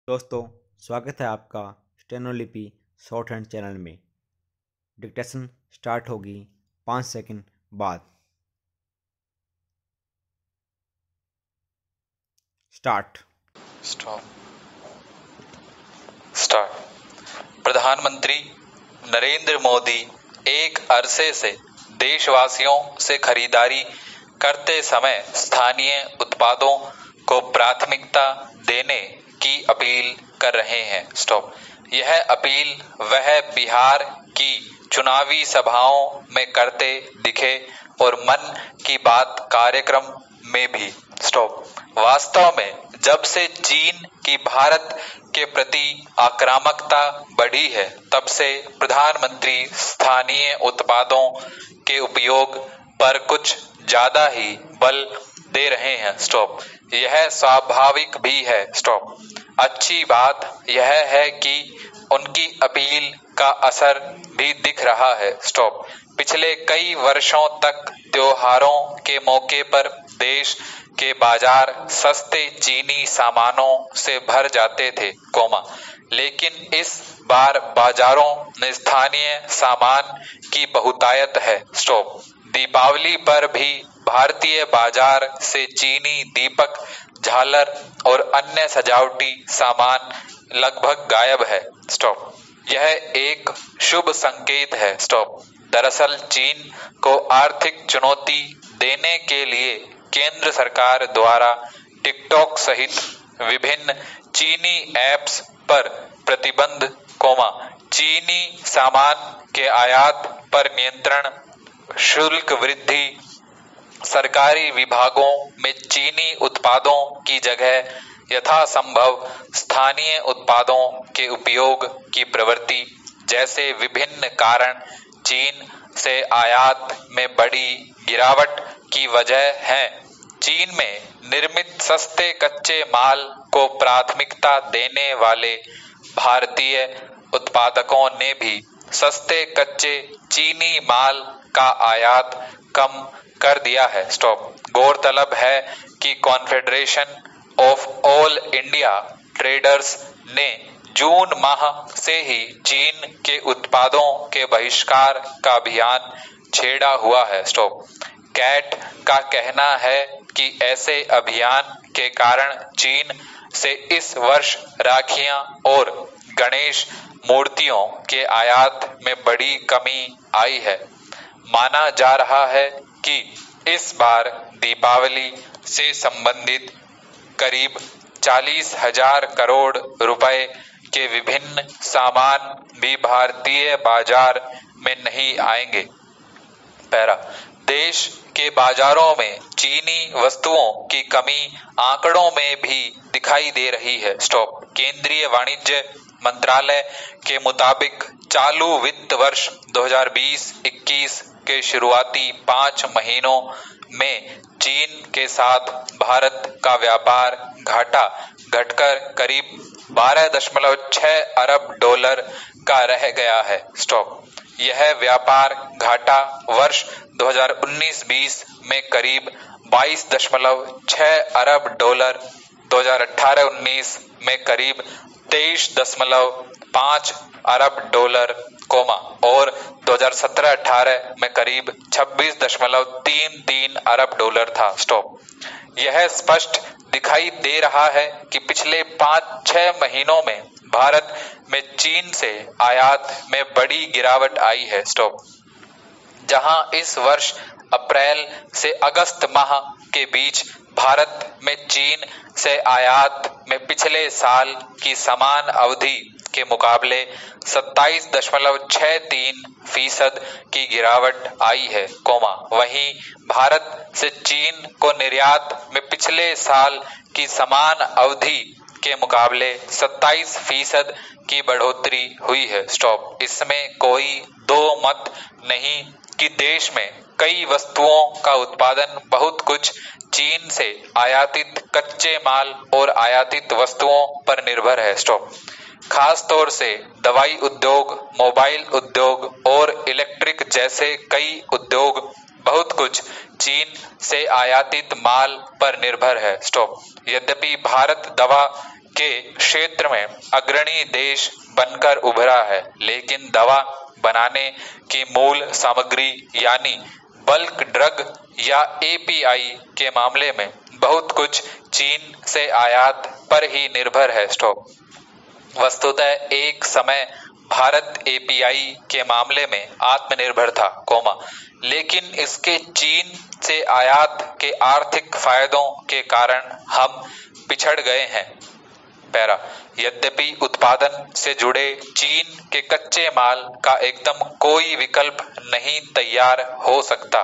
दोस्तों, स्वागत है आपका स्टेनोलिपि शॉर्ट हैंड चैनल में। डिक्टेशन स्टार्ट होगी 5 सेकंड बाद। स्टार्ट। प्रधानमंत्री नरेंद्र मोदी एक अरसे से देशवासियों से खरीदारी करते समय स्थानीय उत्पादों को प्राथमिकता देने की अपील कर रहे हैं। यह अपील वह बिहार की चुनावी सभाओं में करते दिखे और मन की बात कार्यक्रम में भी। वास्तव में जब से चीन की भारत के प्रति आक्रामकता बढ़ी है, तब से प्रधानमंत्री स्थानीय उत्पादों के उपयोग पर कुछ ज्यादा ही बल दे रहे हैं। यह स्वाभाविक भी है। अच्छी बात यह है कि उनकी अपील का असर भी दिख रहा है। पिछले कई वर्षों तक त्योहारों के मौके पर देश के बाजार सस्ते चीनी सामानों से भर जाते थे, लेकिन इस बार बाजारों में स्थानीय सामान की बहुतायत है। दीपावली पर भी भारतीय बाजार से चीनी दीपक, झालर और अन्य सजावटी सामान लगभग गायब है। यह एक शुभ संकेत है। दरअसल चीन को आर्थिक चुनौती देने के लिए केंद्र सरकार द्वारा टिकटॉक सहित विभिन्न चीनी ऐप्स पर प्रतिबंध, चीनी सामान के आयात पर नियंत्रण, शुल्क वृद्धि, सरकारी विभागों में चीनी उत्पादों की जगह यथासंभव स्थानीय उत्पादों के उपयोग की प्रवृत्ति जैसे विभिन्न कारण चीन से आयात में बड़ी गिरावट की वजह है। चीन में निर्मित सस्ते कच्चे माल को प्राथमिकता देने वाले भारतीय उत्पादकों ने भी सस्ते कच्चे चीनी माल का आयात कम कर दिया है। गौरतलब है कि confederation of all India traders ने जून माह से ही चीन के उत्पादों के बहिष्कार का अभियान छेड़ा हुआ है। कैट का कहना है कि ऐसे अभियान के कारण चीन से इस वर्ष राखियां और गणेश मूर्तियों के आयात में बड़ी कमी आई है। माना जा रहा है कि इस बार दीपावली से संबंधित करीब 40,000 करोड़ रुपए के विभिन्न सामान भी भारतीय बाजार में नहीं आएंगे। देश के बाजारों में चीनी वस्तुओं की कमी आंकड़ों में भी दिखाई दे रही है। केंद्रीय वाणिज्य मंत्रालय के मुताबिक चालू वित्त वर्ष 2020-21 के शुरुआती 5 महीनों में चीन के साथ भारत का व्यापार घाटा घटकर करीब 12.6 अरब डॉलर का रह गया है। यह व्यापार घाटा वर्ष 2019-20 में करीब 22.6 अरब डॉलर, 2018-19 में करीब 23.5 अरब डॉलर, और 2017-18 में करीब 26.33 अरब डॉलर था। यह स्पष्ट दिखाई दे रहा है कि पिछले 5-6 महीनों में भारत में चीन से आयात में बड़ी गिरावट आई है। जहां इस वर्ष अप्रैल से अगस्त माह के बीच भारत में चीन से आयात में पिछले साल की समान अवधि के मुकाबले 27.63% की गिरावट आई है, वहीं भारत से चीन को निर्यात में पिछले साल की समान अवधि के मुकाबले 27% की बढ़ोतरी हुई है। इसमें कोई दो मत नहीं कि देश में कई वस्तुओं का उत्पादन बहुत कुछ चीन से आयातित कच्चे माल और आयातित वस्तुओं पर निर्भर है। खास तौर से दवाई उद्योग, मोबाइल उद्योग और इलेक्ट्रिक जैसे कई उद्योग बहुत कुछ चीन से आयातित माल पर निर्भर है। यद्यपि भारत दवा के क्षेत्र में अग्रणी देश बनकर उभरा है, लेकिन दवा बनाने की मूल सामग्री यानी बल्क ड्रग या एपीआई के मामले में बहुत कुछ चीन से आयात पर ही निर्भर है। स्टॉप। वस्तुतः एक समय भारत एपीआई के मामले में आत्मनिर्भर था, लेकिन इसके चीन से आयात के आर्थिक फायदों के कारण हम पिछड़ गए हैं। पैरा। यद्यपि उत्पादन से जुड़े चीन के कच्चे माल का एकदम कोई विकल्प नहीं तैयार हो सकता,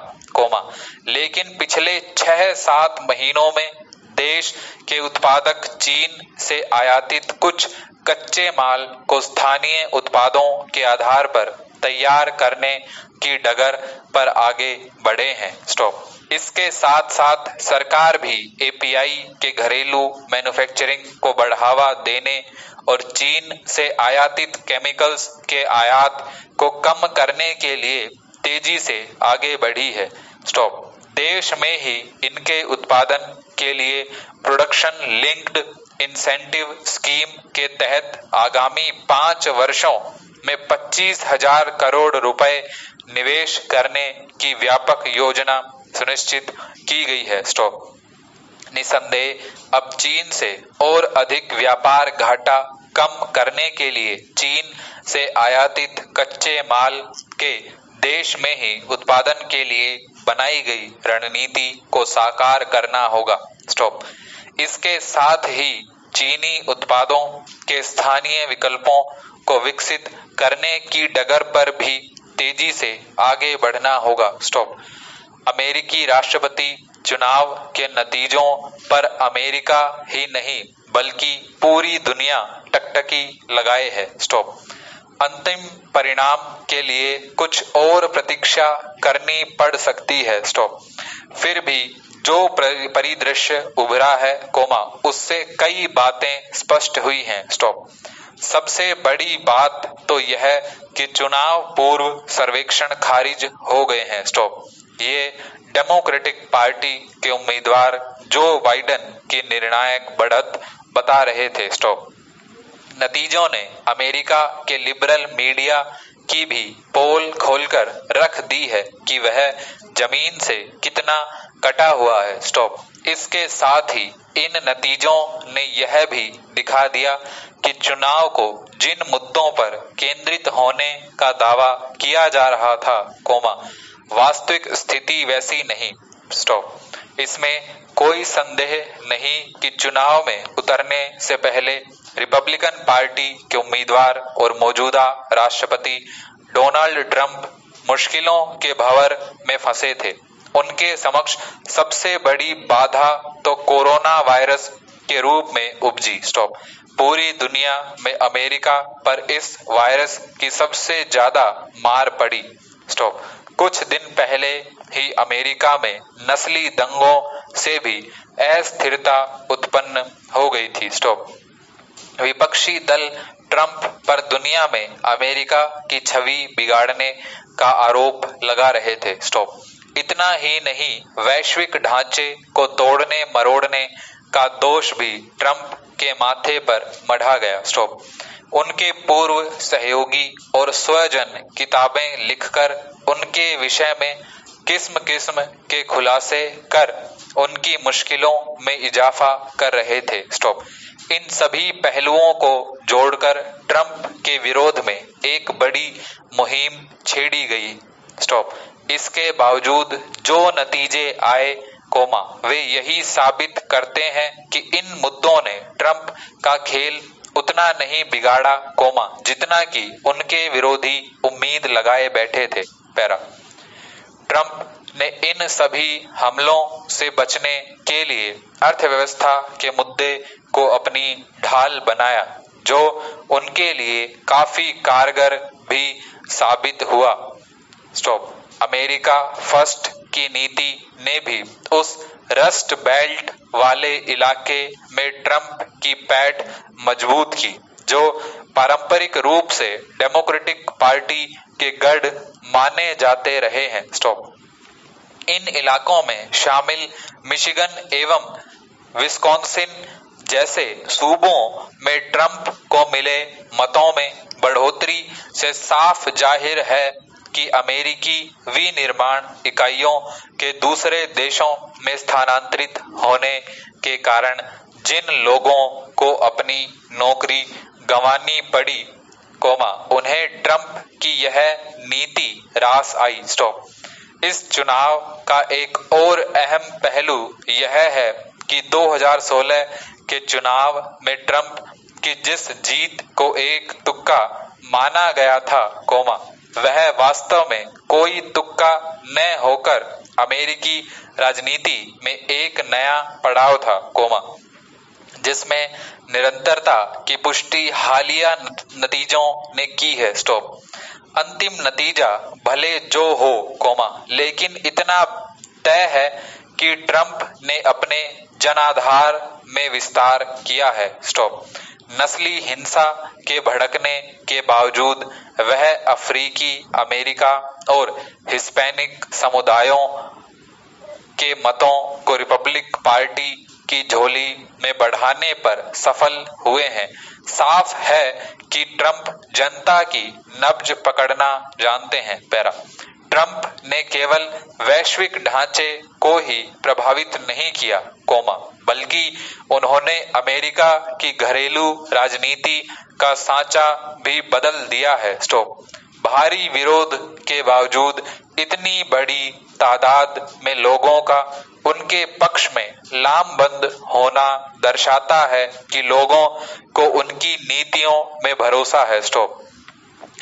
लेकिन पिछले 6-7 महीनों में देश के उत्पादक चीन से आयातित कुछ कच्चे माल को स्थानीय उत्पादों के आधार पर तैयार करने की डगर पर आगे बढ़े हैं। स्टॉप। इसके साथ साथ सरकार भी एपीआई के घरेलू मैन्युफैक्चरिंग को बढ़ावा देने और चीन से आयातित केमिकल्स के आयात को कम करने के लिए तेजी से आगे बढ़ी है। स्टॉप। देश में ही इनके उत्पादन के लिए प्रोडक्शन लिंक्ड इंसेंटिव स्कीम के तहत आगामी 5 वर्षों में 25,000 करोड़ रुपए निवेश करने की व्यापक योजना सुनिश्चित की गई है। स्टॉप। निसंदेह अब चीन से और अधिक व्यापार घाटा कम करने के लिए चीन से आयातित कच्चे माल के देश में ही उत्पादन के लिए बनाई गई रणनीति को साकार करना होगा। स्टॉप। इसके साथ ही चीनी उत्पादों के स्थानीय विकल्पों को विकसित करने की डगर पर भी तेजी से आगे बढ़ना होगा। स्टॉप। अमेरिकी राष्ट्रपति चुनाव के नतीजों पर अमेरिका ही नहीं बल्कि पूरी दुनिया टकटकी लगाए है। स्टॉप। अंतिम परिणाम के लिए कुछ और प्रतीक्षा करनी पड़ सकती है। स्टॉप। फिर भी जो परिदृश्य उभरा है, उससे कई बातें स्पष्ट हुई हैं। स्टॉप। सबसे बड़ी बात तो यह कि चुनाव पूर्व सर्वेक्षण खारिज हो गए हैं। स्टॉप। ये डेमोक्रेटिक पार्टी के उम्मीदवार जो बाइडेन की निर्णायक बढ़त बता रहे थे। स्टॉप। नतीजों ने अमेरिका के लिबरल मीडिया की भी पोल खोलकर रख दी है कि वह जमीन से कितना कटा हुआ है। स्टॉप। इसके साथ ही इन नतीजों ने यह भी दिखा दिया कि चुनाव को जिन मुद्दों पर केंद्रित होने का दावा किया जा रहा था, वास्तविक स्थिति वैसी नहीं। स्टॉप। इसमें कोई संदेह नहीं कि चुनाव में उतरने से पहले रिपब्लिकन पार्टी के उम्मीदवार और मौजूदा राष्ट्रपति डोनाल्ड ट्रंप मुश्किलों के भंवर में फंसे थे। उनके समक्ष सबसे बड़ी बाधा तो कोरोना वायरस के रूप में उपजी। स्टॉप। पूरी दुनिया में अमेरिका पर इस वायरस की सबसे ज्यादा मार पड़ी। स्टॉप। कुछ दिन पहले ही अमेरिका में नस्ली दंगों से भी अस्थिरता उत्पन्न हो गई थी। स्टॉप। विपक्षी दल ट्रंप पर दुनिया में अमेरिका की छवि बिगाड़ने का आरोप लगा रहे थे। स्टॉप। इतना ही नहीं, वैश्विक ढांचे को तोड़ने मरोड़ने का दोष भी ट्रंप के माथे पर मढ़ा गया। स्टॉप। उनके पूर्व सहयोगी और स्वजन किताबें लिखकर उनके विषय में किस्म किस्म के खुलासे कर उनकी मुश्किलों में इजाफा कर रहे थे। स्टॉप। इन सभी पहलुओं को जोड़कर ट्रंप के विरोध में एक बड़ी मुहिम छेड़ी गई। स्टॉप। इसके बावजूद जो नतीजे आए, वे यही साबित करते हैं कि इन मुद्दों ने ट्रंप का खेल उतना नहीं बिगाड़ा, जितना कि उनके विरोधी उम्मीद लगाए बैठे थे। पैरा। ट्रंप ने इन सभी हमलों से बचने के लिए अर्थव्यवस्था के मुद्दे को अपनी ढाल बनाया, जो उनके लिए काफी कारगर भी साबित हुआ। स्टॉप। अमेरिका फर्स्ट की नीति ने भी उस रस्ट बेल्ट वाले इलाके में ट्रंप की पैठ मजबूत की, जो पारंपरिक रूप से डेमोक्रेटिक पार्टी के गढ़ माने जाते रहे हैं। स्टॉप। इन इलाकों में शामिल मिशिगन एवं विस्कॉन्सिन जैसे सूबों में ट्रंप को मिले मतों में बढ़ोतरी से साफ जाहिर है कि अमेरिकी विनिर्माण इकाइयों के दूसरे देशों में स्थानांतरित होने के कारण जिन लोगों को अपनी नौकरी गंवानी पड़ी, उन्हें ट्रंप की यह नीति रास आई। इस चुनाव का एक और अहम पहलू यह है कि 2016 के चुनाव में ट्रंप की जिस जीत को एक तुक्का माना गया था, वह वास्तव में कोई तुक्का न होकर अमेरिकी राजनीति में एक नया पड़ाव था, जिसमें निरंतरता की पुष्टि हालिया नतीजों ने की है। अंतिम नतीजा भले जो हो, लेकिन इतना तय है कि ट्रंप ने अपने जनाधार में विस्तार किया है। नस्ली हिंसा के भड़कने के बावजूद वह अफ्रीकी अमेरिका और हिस्पैनिक समुदायों के मतों को रिपब्लिक पार्टी की झोली में बढ़ाने पर सफल हुए हैं। साफ है कि ट्रंप जनता की नब्ज पकड़ना जानते हैं। ट्रंप ने केवल वैश्विक ढांचे को ही प्रभावित नहीं किया, बल्कि उन्होंने अमेरिका की घरेलू राजनीति का सांचा भी बदल दिया है। भारी विरोध के बावजूद इतनी बड़ी तादाद में लोगों का उनके पक्ष में लामबंद होना दर्शाता है कि लोगों को उनकी नीतियों में भरोसा है।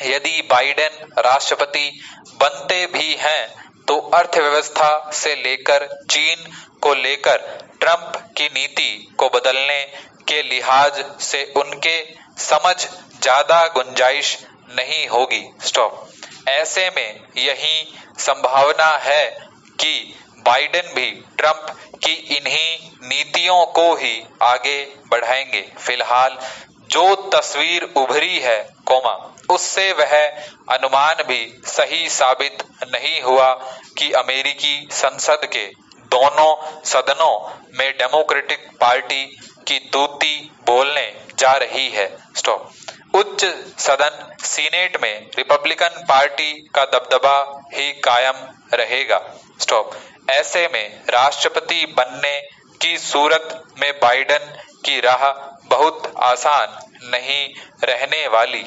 यदि बाइडेन राष्ट्रपति बनते भी हैं तो अर्थव्यवस्था से लेकर चीन को लेकर ट्रंप की नीति को बदलने के लिहाज से उनके समझ ज्यादा गुंजाइश नहीं होगी। ऐसे में यही संभावना है कि बाइडेन भी ट्रंप की इन्हीं नीतियों को ही आगे बढ़ाएंगे। फिलहाल जो तस्वीर उभरी है, उससे वह अनुमान भी सही साबित नहीं हुआ कि अमेरिकी संसद के दोनों सदनों में डेमोक्रेटिक पार्टी की तूती बोलने जा रही है। उच्च सदन सीनेट में रिपब्लिकन पार्टी का दबदबा ही कायम रहेगा। ऐसे में राष्ट्रपति बनने की सूरत में बाइडेन की राह बहुत आसान नहीं रहने वाली।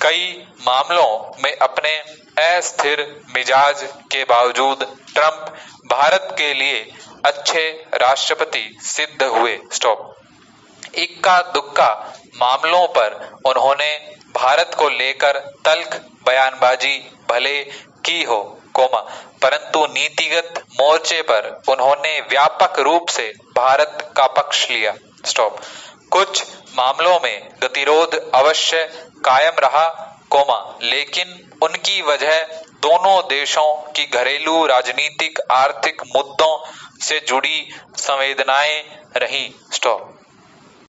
कई मामलों में अपने अस्थिर मिजाज के बावजूद ट्रंप भारत के लिए अच्छे राष्ट्रपति सिद्ध हुए। इक्का दुक्का मामलों पर उन्होंने भारत को लेकर तल्ख बयानबाजी भले की हो, परंतु नीतिगत मोर्चे पर उन्होंने व्यापक रूप से भारत का पक्ष लिया। कुछ मामलों में गतिरोध अवश्य कायम रहा, लेकिन उनकी वजह दोनों देशों की घरेलू राजनीतिक आर्थिक मुद्दों से जुड़ी संवेदनाएं रहीं।